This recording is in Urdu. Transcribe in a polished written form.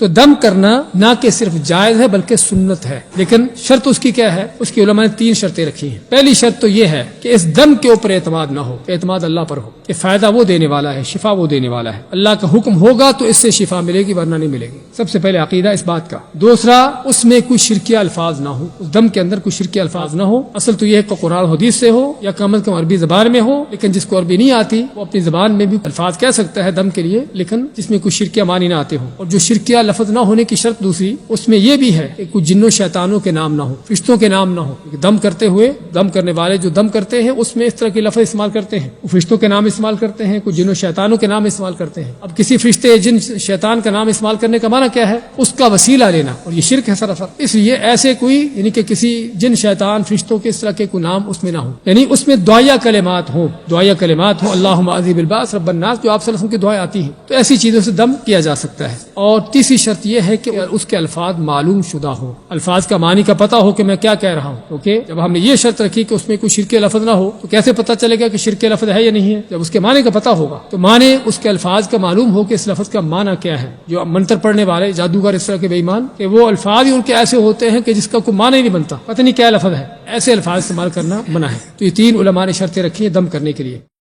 تو دم کرنا نہ کہ صرف جائز ہے بلکہ سنت ہے، لیکن شرط اس کی کیا ہے؟ اس کی علماء نے 3 شرطیں رکھی ہیں۔ پہلی شرط تو یہ ہے کہ اس دم کے اوپر اعتماد نہ ہو، اعتماد اللہ پر ہو کہ فائدہ وہ دینے والا ہے، شفا وہ دینے والا ہے، اللہ کا حکم ہوگا تو اس سے شفا ملے گی ورنہ نہیں ملے گی۔ سب سے پہلے عقیدہ اس بات کا۔ دوسرا، اس میں کوئی شرکیہ الفاظ نہ ہو، اس دم کے اندر کوئی شرکیہ الفاظ نہ ہو۔ اصل تو یہ ہے کہ قرآن حدیث سے ہو یا کم از کم عربی زبان میں ہو، لیکن جس کو عربی نہیں آتی وہ اپنی زبان میں بھی الفاظ کہہ سکتا ہے دم کے لیے، لیکن جس میں کوئی شرکیہ معنی نہ آتے ہوں۔ اور جو شرکیہ لفظ نہ ہونے کی شرط دوسری، اس میں یہ بھی ہے کہ کچھ جنوں شیطانوں کے نام نہ ہو، فرشتوں کے نام نہ ہو۔ دم کرتے ہوئے، دم کرنے والے جو دم کرتے ہیں اس میں اس طرح کے لفظ استعمال کرتے ہیں، وہ فرشتوں کے نام استعمال کرتے ہیں، کچھ جنوں شیطانوں کے نام استعمال کرتے ہیں۔ اب کسی فرشتے جن شیطان کا نام استعمال کرنے کا معنی کیا ہے؟ اس کا وسیلہ لینا، اور یہ شرک ہے سراسر۔ اس لیے ایسے کوئی یعنی کہ کسی جن شیطان فرشتوں کے اس طرح کے کوئی نام اس میں نہ ہو، یعنی اس میں دعائیہ کلمات ہوں، دعائیہ کلمات ہوں، اللہم اذہب الباس رب الناس، جو آپ صلی اللہ علیہ وسلم کی دعائیں آتی ہیں، تو ایسی چیزوں سے دم کیا جا سکتا ہے۔ اور تیسری شرط یہ ہے کہ اس کے الفاظ معلوم شدہ ہو، الفاظ کا معنی کا پتہ ہو کہ میں کیا کہہ رہا ہوں، کیونکہ جب ہم نے یہ شرط رکھی کہ اس میں کوئی شرک لفظ نہ ہو تو کیسے پتہ چلے گا کہ شرک لفظ ہے یا نہیں ہے؟ جب اس کے معنی کا پتہ ہوگا تو معنی اس کے الفاظ کا معلوم ہو کہ اس لفظ کا معنی کیا ہے۔ جو منتر پڑھنے والے جادوگر اس طرح کے بے ایمان کہ وہ الفاظ ہی ان کے ایسے ہوتے ہیں کہ جس کا کوئی معنی نہیں بنتا، پتہ نہیں کیا لفظ ہے، ایسے الفاظ استعمال کرنا منع ہے۔ تو یہ 3 علماء نے شرطیں رکھی ہیں دم کرنے کے لیے۔